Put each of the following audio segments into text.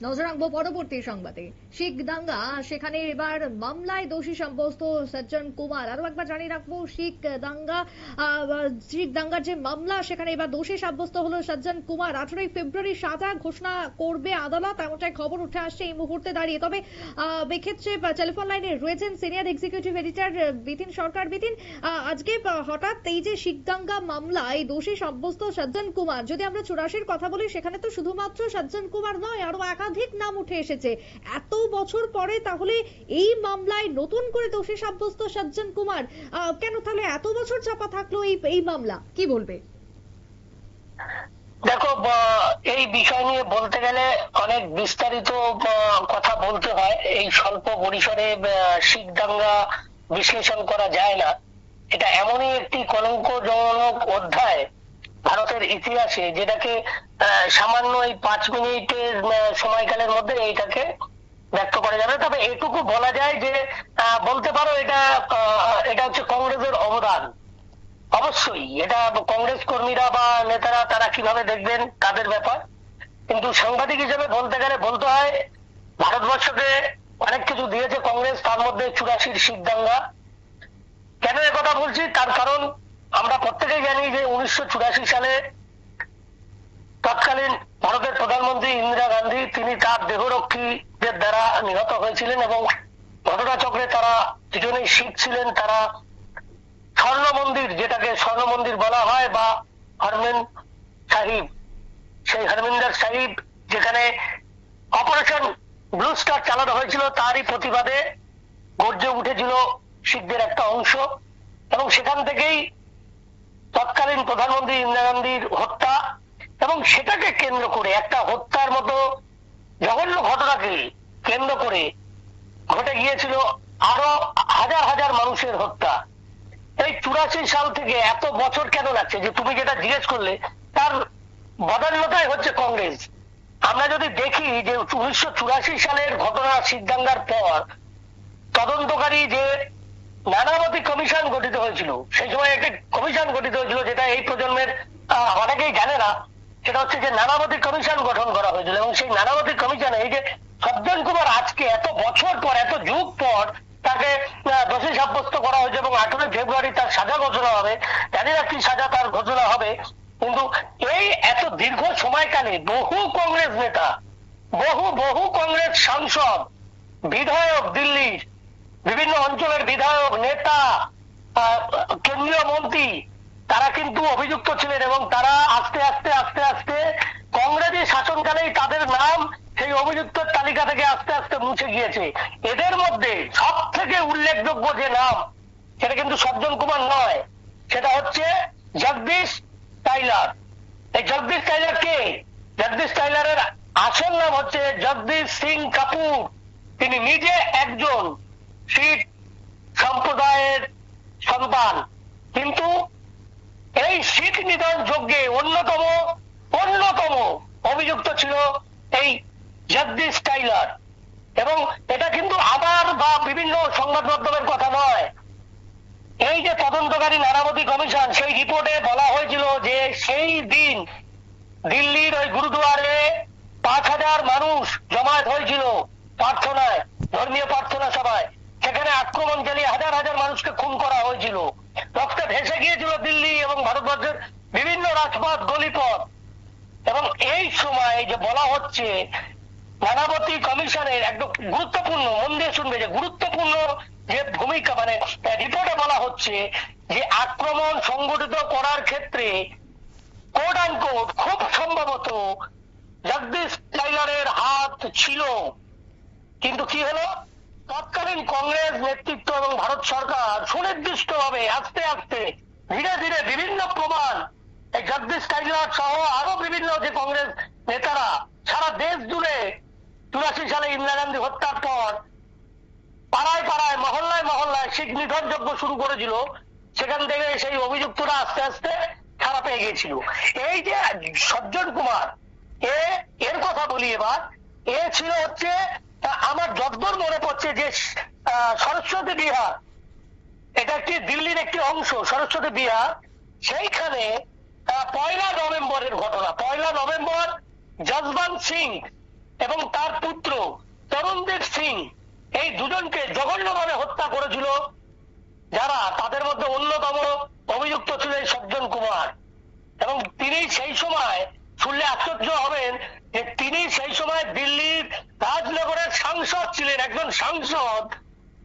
নজর রাখবো পরবর্তী সংবাদে। শিখ দাঙ্গা, সেখানে এবার মামলায় দোষী সাব্যস্ত সজ্জন কুমার। আরো একবার জানিয়ে রাখবো, শিখ দাঙ্গার যে মামলা, সেখানে এবার দোষী সাব্যস্ত হলো সজ্জন কুমার। 18ই ফেব্রুয়ারি সাজা ঘোষণা করবে আদালত, এমনটাই খবর উঠে আসছে এই মুহূর্তে দাঁড়িয়ে। তবে এক্ষেত্রে টেলিফোন লাইনে রয়েছেন সিনিয়র এক্সিকিউটিভ এডিটর বিতিন সরকার। বিতিন, আজকে হঠাৎ এই যে শিখ দাঙ্গা মামলায় দোষী সাব্যস্ত সজ্জন কুমার, যদি আমরা 84-র কথা বলি, সেখানে তো শুধুমাত্র সজ্জন কুমার নয়, আরো একাধিক নাম উঠে এসেছে। এত বছর পরে তাহলে এই মামলায় নতুন করে দোষী সাব্যস্ত সজ্জন কুমার, কেন তাহলে এত বছর চাপা থাকলো এই মামলা, কি বলবে? দেখো, এই বিষয় নিয়ে বলতে গেলে অনেক বিস্তারিত কথা বলতে হয়। এই স্বল্প পরিসরে শিখ দাঙ্গা বিশ্লেষণ করা যায় না। এটা এমনই একটি কলঙ্কজনক অধ্যায় ভারতের ইতিহাসে, যেটাকে সামান্য এই 5 মিনিটের সময়কালের মধ্যে এইটাকে ব্যক্ত করা যাবে। তবে এটুকু বলা যায় যে বলতে পারো এটা হচ্ছে কংগ্রেসের অবদান। অবশ্যই এটা কংগ্রেস কর্মীরা বা নেতারা তারা কিভাবে দেখবেন তাদের ব্যাপার, কিন্তু সাংবাদিক হিসেবে বলতে গেলে বলতে হয় ভারতবর্ষকে অনেক কিছু দিয়েছে কংগ্রেস, তার মধ্যে 84-র শিখ দাঙ্গা। কেন কথা বলছি, তার কারণ আমরা প্রত্যেকেই জানি যে 1984 সালে তৎকালীন ভারতের প্রধানমন্ত্রী ইন্দিরা গান্ধী, তিনি তার দেহরক্ষীদের দ্বারা নিহত হয়েছিলেন এবং ঘটনাচক্রে তারা দুজনেই শিখ ছিলেন। তারা স্বর্ণ মন্দির, যেটাকে স্বর্ণ মন্দির বলা হয়, বা হরমিন সাহিব, সেই হরমিন্দর সাহিব যেখানে অপারেশন ব্লু স্টার চালানো হয়েছিল, তারই প্রতিবাদে গর্জে উঠেছিল শিখদের একটা অংশ। এবং সেখান থেকেই তৎকালীন প্রধানমন্ত্রী ইন্দিরা গান্ধীর হত্যা, এবং সেটাকে কেন্দ্র করে একটা হত্যার মতো জঘন্য ঘটনাকে কেন্দ্র করে ঘটে গিয়েছিল আরো হাজার হাজার মানুষের হত্যা। এই 84 সাল থেকে এত বছর কেন লাগছে, যে তুমি যেটা জিজ্ঞেস করলে, তার বদান্যতাই হচ্ছে কংগ্রেস। আমরা যদি দেখি যে 1984 সালের ঘটনা শিখ দাঙ্গার পর তদন্তকারী যে নানাবতী কমিশন গঠিত হয়েছিল, সেই সময় একটা কমিশন গঠিত হয়েছিল, যেটা এই প্রজন্মের অনেকেই জানে না। সেটা হচ্ছে যে নানাবতী কমিশন গঠন করা হয়েছিল, এবং সেই নানাবতী কমিশনে এই যে সজ্জন কুমার আজকে এত বছর পর, এত যুগ পর তাকে দোষী সাব্যস্ত করা হয়েছে, এবং 18 ফেব্রুয়ারি তার সাজা ঘোষণা হবে। জানি না কি সাজা তার ঘোষণা হবে, কিন্তু এই এত দীর্ঘ সময়কালে বহু কংগ্রেস নেতা, বহু কংগ্রেস সাংসদ, বিধায়ক, দিল্লির বিভিন্ন অঞ্চলের বিধায়ক, নেতা, কেন্দ্রীয় মন্ত্রী, তারা কিন্তু অভিযুক্ত ছিলেন, এবং তারা আস্তে আস্তে আস্তে আস্তে কংগ্রেসের শাসনকালেই তাদের নাম সেই অভিযুক্তের তালিকা থেকে আস্তে আস্তে মুছে গিয়েছে। এদের মধ্যে সব থেকে উল্লেখযোগ্য যে নাম, সেটা কিন্তু সজ্জন কুমার নয়, সেটা হচ্ছে জগদীশ টাইলার। এই জগদীশ টাইলার কে? জগদীশ টাইলারের আসল নাম হচ্ছে জগদীশ সিং কাপুর। তিনি নিজে একজন শিখ সম্প্রদায়ের সন্তান, কিন্তু এই শিখ নিধন যজ্ঞে অন্যতম অভিযুক্ত ছিল এই জগদীশ টাইলার। এবং এটা কিন্তু আবার বা বিভিন্ন সংবাদ মাধ্যমের কথা নয়, এই যে তদন্তকারী নানাবতী কমিশন, সেই রিপোর্টে বলা হয়েছিল যে সেই দিন দিল্লির ওই গুরুদুয়ারে 5,000 মানুষ জমায়েত হয়েছিল প্রার্থনায়, ধর্মীয় প্রার্থনা সভায়। সেখানে আক্রমণ চালিয়ে হাজার হাজার মানুষকে খুন করা হয়েছিল। রক্তে ভেসে গিয়েছিল দিল্লি এবং ভারতবর্ষের বিভিন্ন রাজপথ, গলিপথ। এবং এই সময় যে বলা হচ্ছে নানাবতী কমিশনের একদম গুরুত্বপূর্ণ, মন দিয়ে শুনবে, যে গুরুত্বপূর্ণ যে ভূমিকা, মানে রিপোর্টে বলা হচ্ছে যে আক্রমণ সংগঠিত করার ক্ষেত্রে কোড অ্যান্ড কোড খুব সম্ভবত জগদীশ টাইলারের হাত ছিল। কিন্তু কি হলো, তৎকালীন কংগ্রেস নেতৃত্ব এবং ভারত সরকার সুনির্দিষ্টভাবে আস্তে আস্তে ধীরে ধীরে বিভিন্ন প্রমাণ, এই জগদীশ টাইলার সহ আরো বিভিন্ন যে কংগ্রেস নেতারা সারা দেশ জুড়ে 84 সালে ইন্দিরা গান্ধী হত্যার পর পাড়ায় পাড়ায়, মহল্লায় মহল্লায় শিখ নিধন যজ্ঞ শুরু করেছিল। সেখান থেকে সেই অভিযুক্তরা আস্তে আস্তে ছাড়া পেয়ে গিয়েছিল। এই যে সজ্জন কুমার, এর কথা বলি এবার। এ ছিল হচ্ছে, আমার যতদূর মনে পড়ছে, যে সরস্বতী বিহার, এটা একটি দিল্লির একটি অংশ, সরস্বতী বিহার। সেইখানে 1 নভেম্বরের ঘটনা। 1 নভেম্বর যশবন্ত সিং, এবং তার পুত্র তরুণদেব সিং, এই দুজনকে জঘন্যভাবে হত্যা করেছিল যারা, তাদের মধ্যে অন্যতম অভিযুক্ত ছিল এই সজ্জন কুমার। এবং তিনি সেই সময়, শুনলে আশ্চর্য হবেন, যে তিনি সেই সময় দিল্লির রাজনগরের সাংসদ ছিলেন, একজন সাংসদ।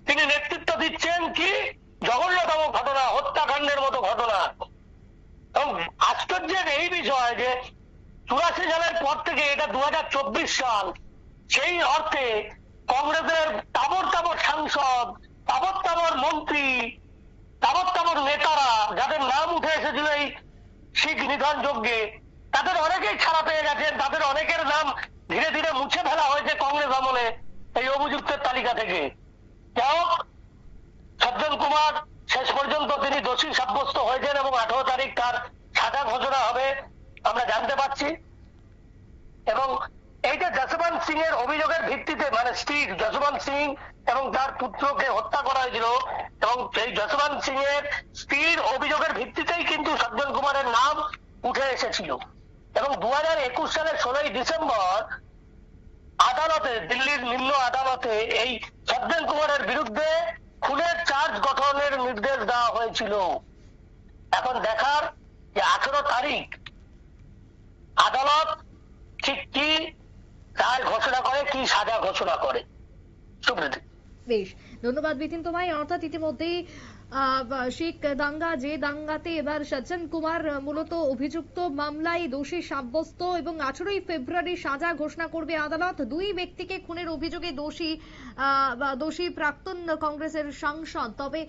তিনি নেতৃত্ব দিচ্ছেন কি জঘন্যতম ঘটনা, হত্যাকাণ্ডের মতো ঘটনা। এবং আশ্চর্যের এই বিষয় যে 84 সালের পর থেকে, এটা 2024 সাল, সেই অর্থে কংগ্রেসের তাবর তাবর সাংসদ, তাবর তাবর মন্ত্রী, তাবর তাবর নেতারা, যাদের নাম উঠে এসেছিল এই শিখ নিধন যজ্ঞে, তাদের অনেকেই ছাড়া পেয়ে গেছেন। তাদের অনেকের নাম ধীরে ধীরে মুছে ফেলা হয়েছে কংগ্রেস আমলে এই অভিযুক্তের তালিকা থেকে। যাই হোক, সজ্জন কুমার শেষ পর্যন্ত তিনি দোষী সাব্যস্ত হয়েছেন এবং 18 তারিখ তার সাজা ঘোষণা হবে আমরা জানতে পারছি। এবং এই যে যশবন্ত সিং এর অভিযোগের ভিত্তিতে, মানে স্ত্রী যশবন্ত সিং এবং তার পুত্রকে হত্যা করা হয়েছিল, এবং সেই যশবন্ত সিং এর স্ত্রীর অভিযোগের ভিত্তিতেই কিন্তু সজ্জন কুমারের নাম উঠে এসেছিল। এবং 2021 সালের 16ই ডিসেম্বর আদালতে, দিল্লির নিম্ন আদালতে এই সজ্জন কুমারের বিরুদ্ধে খুনের চার্জ গঠনের নির্দেশ দেওয়া হয়েছিল। এখন দেখার যে 18 তারিখ আদালত ঠিক কি রায় ঘোষণা করে, কি সাজা ঘোষণা করে। সুপ্রীতি, বেশ, ধন্যবাদ বিতিন তোমায়। অর্থাৎ ইতিমধ্যেই শিখ দাঙ্গা, যে দাঙ্গাতে এবার সজ্জন কুমার মূলত অভিযুক্ত, মামলায় দোষী সাব্যস্ত এবং 18ই ফেব্রুয়ারি সাজা ঘোষণা করবে আদালত। দুই ব্যক্তিকে খুনের অভিযোগে দোষী প্রাক্তন কংগ্রেসের সাংসদ। তবে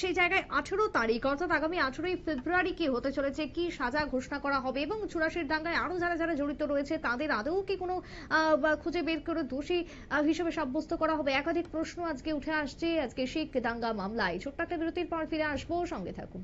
সেই জায়গায় 18 তারিখ, অর্থাৎ আগামী 18ই ফেব্রুয়ারি কি হতে চলেছে, কি সাজা ঘোষণা করা হবে, এবং 84 দাঙ্গায় আরো যারা যারা জড়িত রয়েছে তাদের আদৌ কি কোনো খুঁজে বের করে দোষী হিসেবে সাব্যস্ত করা হবে, একাধিক প্রশ্ন আজকে উঠে আসছে আজকে শিখ দাঙ্গা মামলায়। ছোট্ট একটা বিরতির পর ফিরে আসবো, সঙ্গে থাকুন।